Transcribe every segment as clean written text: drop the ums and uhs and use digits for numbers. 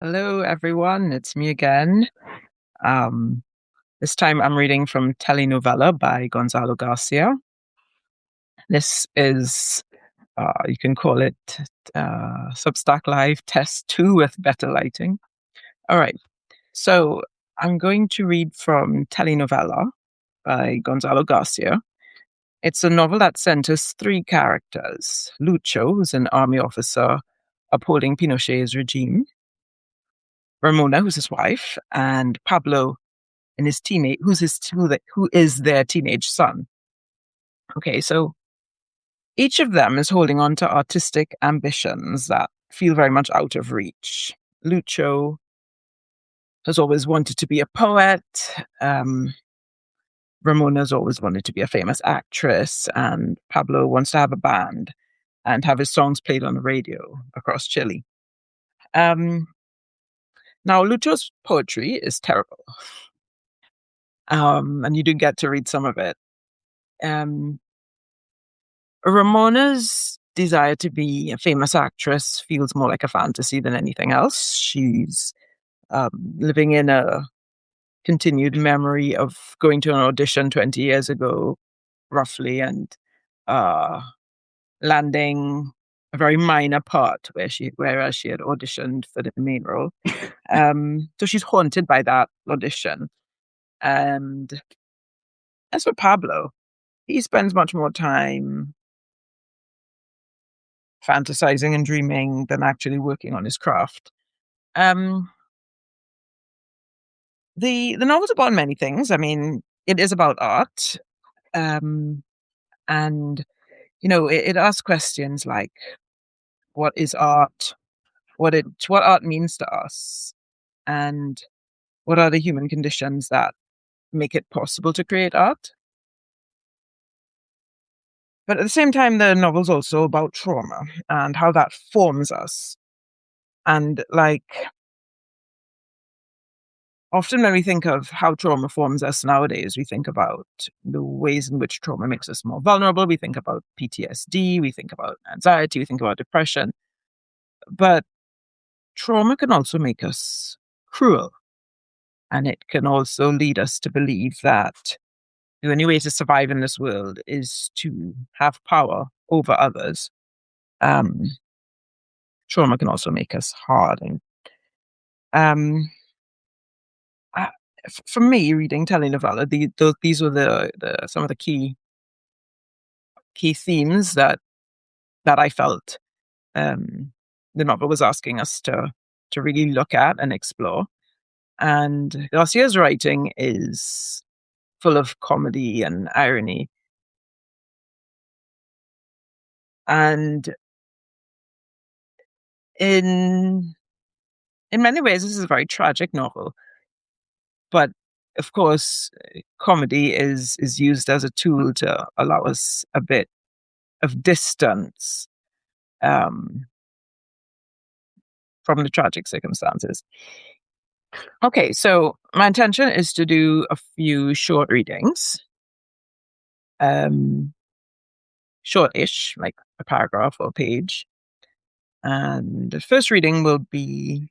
Hello, everyone. It's me again. Um, this time I'm reading from Telenovela by Gonzalo Garcia. This is, you can call it Substack Live Test 2 with better lighting. All right. So I'm going to read from Telenovela by Gonzalo Garcia. It's a novel that centers three characters: Lucho, who's an army officer upholding Pinochet's regime; Ramona, who's his wife; and Pablo, and his teenage, who is their teenage son. Okay, so each of them is holding on to artistic ambitions that feel very much out of reach. Lucho has always wanted to be a poet. Ramona's always wanted to be a famous actress, and Pablo wants to have a band and have his songs played on the radio across Chile. Now, Lucho's poetry is terrible, and you do get to read some of it. Ramona's desire to be a famous actress feels more like a fantasy than anything else. She's living in a continued memory of going to an audition 20 years ago, roughly, and landing a very minor part whereas she had auditioned for the main role. So she's haunted by that audition. And as for Pablo, he spends much more time fantasizing and dreaming than actually working on his craft. The novel's about many things. I mean, it is about art, and it asks questions like, what is art? What art means to us, and what are the human conditions that make it possible to create art? But at the same time, the novel's also about trauma and how that forms us. And often when we think of how trauma forms us nowadays, we think about the ways in which trauma makes us more vulnerable. We think about PTSD, we think about anxiety, we think about depression. But trauma can also make us cruel. And it can also lead us to believe that the only way to survive in this world is to have power over others. Trauma can also make us hard. And for me, reading telenovela, these were the some of the key themes that I felt the novel was asking us to really look at and explore. And Garcia's writing is full of comedy and irony. And in many ways, this is a very tragic novel. But of course, comedy is used as a tool to allow us a bit of distance from the tragic circumstances. Okay, so my intention is to do a few short readings, short-ish, like a paragraph or a page. And the first reading will be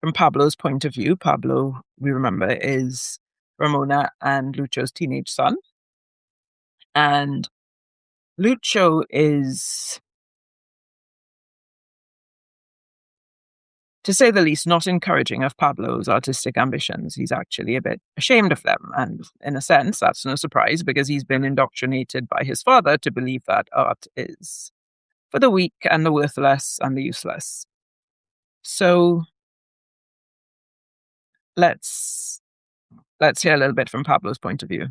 from Pablo's point of view. Pablo, we remember, is Ramona and Lucho's teenage son. And Lucho is, to say the least, not encouraging of Pablo's artistic ambitions. He's actually a bit ashamed of them. And in a sense, that's no surprise because he's been indoctrinated by his father to believe that art is for the weak and the worthless and the useless. So let's hear a little bit from Pablo's point of view.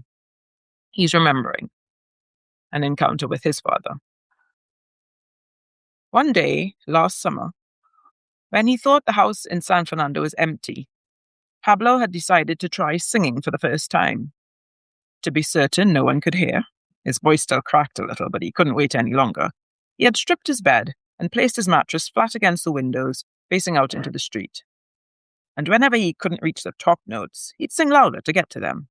He's remembering an encounter with his father. One day, last summer, when he thought the house in San Fernando was empty, Pablo had decided to try singing for the first time. To be certain no one could hear, his voice still cracked a little, but he couldn't wait any longer. He had stripped his bed and placed his mattress flat against the windows, facing out into the street. And whenever he couldn't reach the top notes, he'd sing louder to get to them.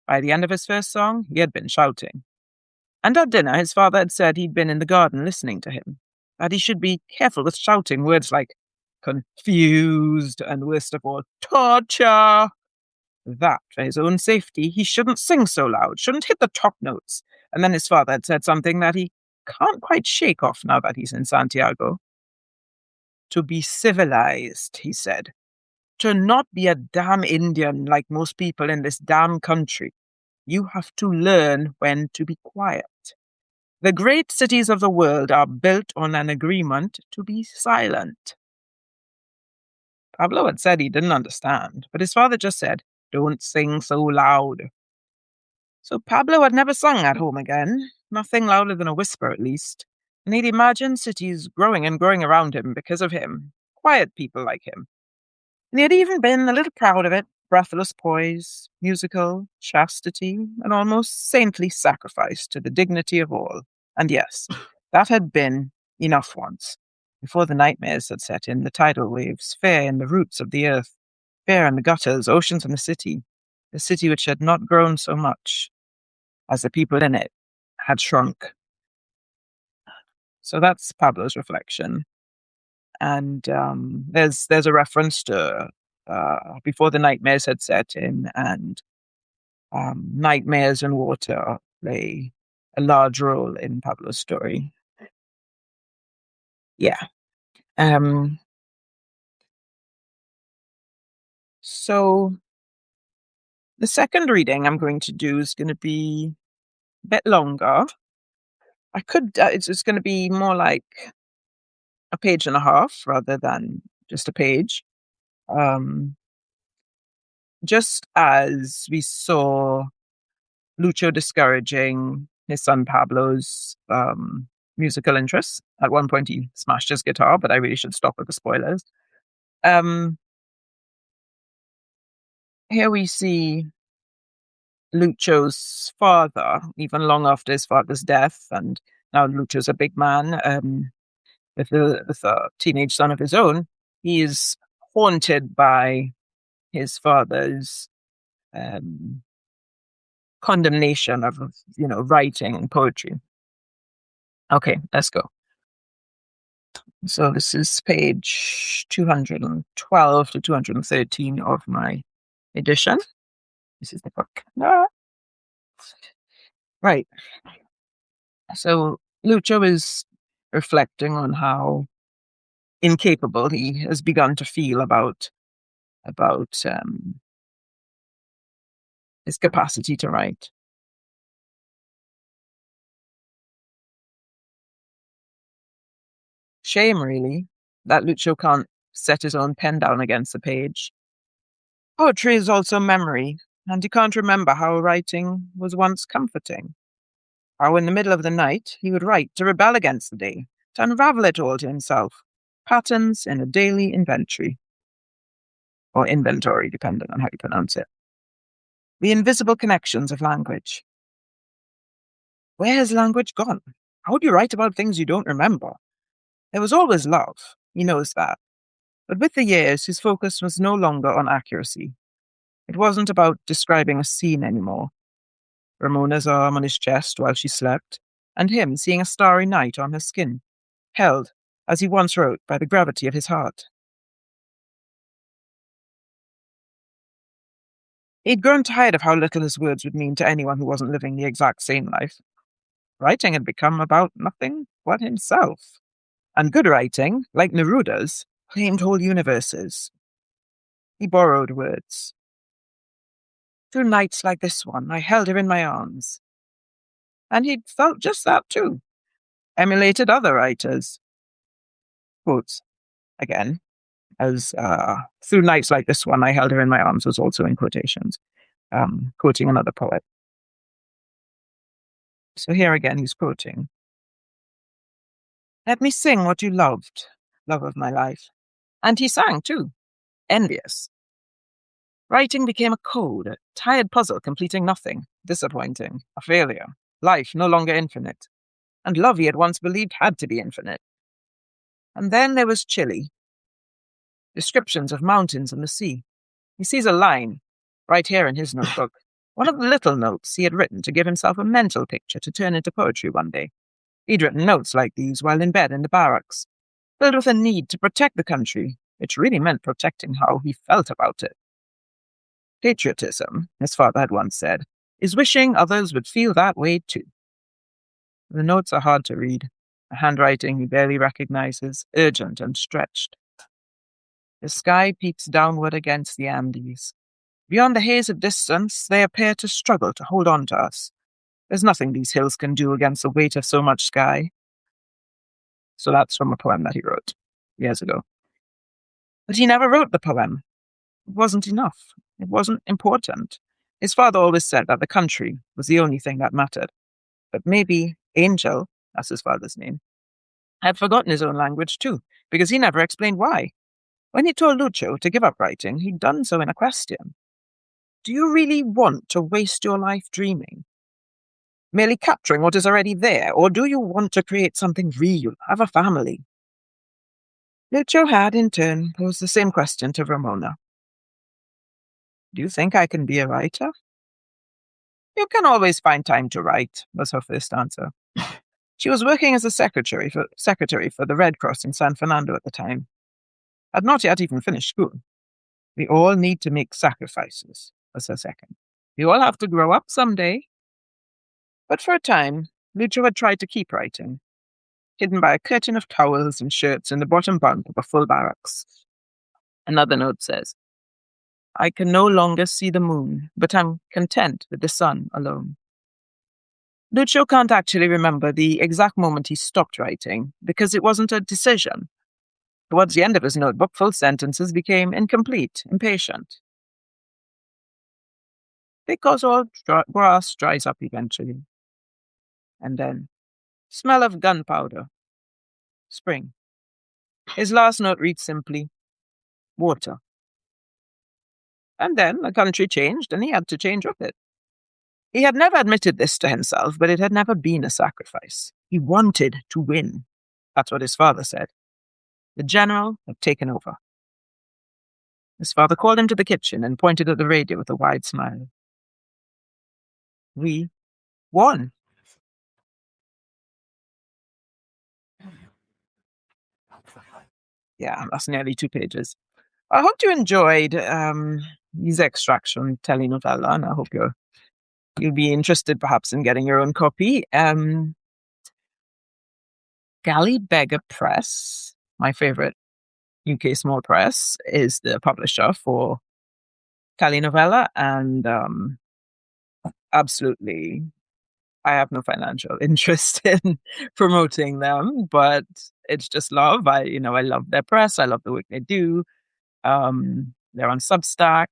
By the end of his first song, he had been shouting. And at dinner, his father had said he'd been in the garden listening to him, that he should be careful with shouting words like confused, and worst of all, torture. That, for his own safety, he shouldn't sing so loud, shouldn't hit the top notes. And then his father had said something that he can't quite shake off now that he's in Santiago. To be civilized, he said. To not be a damn Indian like most people in this damn country. You have to learn when to be quiet. The great cities of the world are built on an agreement to be silent. Pablo had said he didn't understand, but his father just said, don't sing so loud. So Pablo had never sung at home again, nothing louder than a whisper at least, and he'd imagined cities growing and growing around him because of him, quiet people like him. And he had even been a little proud of it, breathless poise, musical, chastity, an almost saintly sacrifice to the dignity of all. And yes, that had been enough once, before the nightmares had set in, the tidal waves, fair in the roots of the earth, fair in the gutters, oceans and the city which had not grown so much as the people in it had shrunk. So that's Pablo's reflection. And there's a reference to before the nightmares had set in, and nightmares and water play a large role in Pablo's story. Yeah. So the second reading I'm going to do is going to be a bit longer. It's going to be more like a page and a half rather than just a page. Just as we saw Lucho discouraging his son Pablo's musical interests. At one point he smashed his guitar, but I really should stop with the spoilers. Here we see Lucho's father, even long after his father's death, and now Lucho's a big man with a teenage son of his own. He is haunted by his father's condemnation of, writing poetry. Okay, let's go. So this is page 212 to 213 of my edition. This is the book. Right. So Lucho is reflecting on how incapable he has begun to feel about his capacity to write. Shame, really, that Lucho can't set his own pen down against the page. Poetry is also memory, and he can't remember how writing was once comforting. How in the middle of the night he would write to rebel against the day, to unravel it all to himself. Patterns in a daily inventory. Or inventory, depending on how you pronounce it. The invisible connections of language. Where has language gone? How do you write about things you don't remember? There was always love, he knows that. But with the years, his focus was no longer on accuracy. It wasn't about describing a scene anymore. Ramona's arm on his chest while she slept, and him seeing a starry night on her skin, held, as he once wrote, by the gravity of his heart. He'd grown tired of how little his words would mean to anyone who wasn't living the exact same life. Writing had become about nothing but himself. And good writing, like Neruda's, claimed whole universes. He borrowed words. Through nights like this one, I held her in my arms. And he'd felt just that too. Emulated other writers. Quotes, again, as through nights like this one, I held her in my arms was also in quotations, quoting another poet. So here again, he's quoting. Let me sing what you loved, love of my life. And he sang too, envious. Writing became a code, a tired puzzle completing nothing, disappointing, a failure, life no longer infinite. And love he had once believed had to be infinite. And then there was Chile. Descriptions of mountains and the sea. He sees a line, right here in his notebook, one of the little notes he had written to give himself a mental picture to turn into poetry one day. He'd written notes like these while in bed in the barracks, filled with a need to protect the country, which really meant protecting how he felt about it. Patriotism, his father had once said, is wishing others would feel that way too. The notes are hard to read, a handwriting he barely recognizes, urgent and stretched. The sky peaks downward against the Andes. Beyond the haze of distance, they appear to struggle to hold on to us. There's nothing these hills can do against the weight of so much sky. So that's from a poem that he wrote years ago. But he never wrote the poem. It wasn't enough. It wasn't important. His father always said that the country was the only thing that mattered. But maybe Angel, that's his father's name, had forgotten his own language too, because he never explained why. When he told Lucio to give up writing, he'd done so in a question. Do you really want to waste your life dreaming? Merely capturing what is already there, or do you want to create something real, have a family? Lucio had, in turn, posed the same question to Ramona. Do you think I can be a writer? You can always find time to write, was her first answer. She was working as a secretary for the Red Cross in San Fernando at the time. Had not yet even finished school. We all need to make sacrifices, was her second. We all have to grow up someday. But for a time, Lucio had tried to keep writing, hidden by a curtain of towels and shirts in the bottom bunk of a full barracks. Another note says, I can no longer see the moon, but I'm content with the sun alone. Lucio can't actually remember the exact moment he stopped writing, because it wasn't a decision. Towards the end of his notebook, full sentences became incomplete, impatient. Because all grass dries up eventually. And then, smell of gunpowder. Spring. His last note reads simply, water. And then the country changed, and he had to change with it. He had never admitted this to himself, but it had never been a sacrifice. He wanted to win. That's what his father said. The general had taken over. His father called him to the kitchen and pointed at the radio with a wide smile. We won. Yeah, that's nearly 2 pages. I hope you enjoyed these extracts from Telenovela, and I hope you'll be interested perhaps in getting your own copy. Gallibeggar Press, my favorite UK small press, is the publisher for Telenovela, and absolutely, I have no financial interest in promoting them, but it's just love. I love their press. I love the work they do. They're on Substack.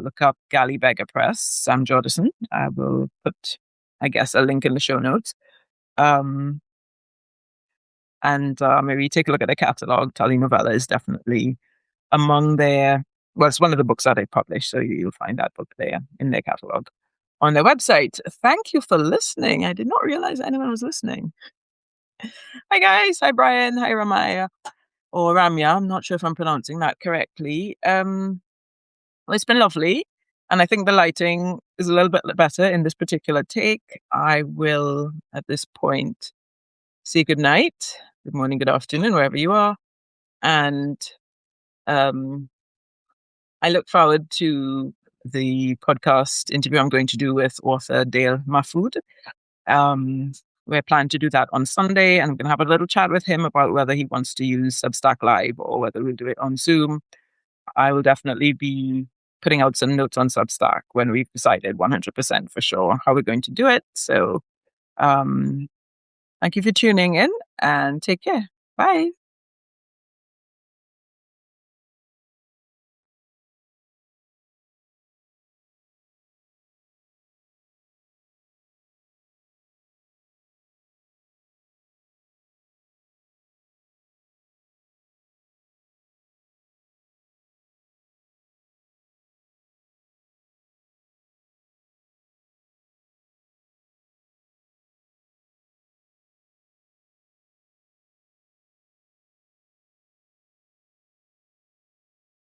Look up Gallibeggar Press, Sam Jordison. I will put, I guess, a link in the show notes. And maybe take a look at their catalog. Telenovela is definitely among their, well, it's one of the books that they publish, so you'll find that book there in their catalog on their website. Thank you for listening. I did not realize anyone was listening. Hi guys. Hi Brian. Hi Ramaya. Or Ramya. I'm not sure if I'm pronouncing that correctly. Well, it's been lovely. And I think the lighting is a little bit better in this particular take. I will, at this point, say good night, good morning, good afternoon, wherever you are. And I look forward to the podcast interview I'm going to do with author Dale Mahfood. We're planning to do that on Sunday, and I'm going to have a little chat with him about whether he wants to use Substack Live or whether we'll do it on Zoom. I will definitely be putting out some notes on Substack when we've decided 100% for sure how we're going to do it. So thank you for tuning in, and take care. Bye.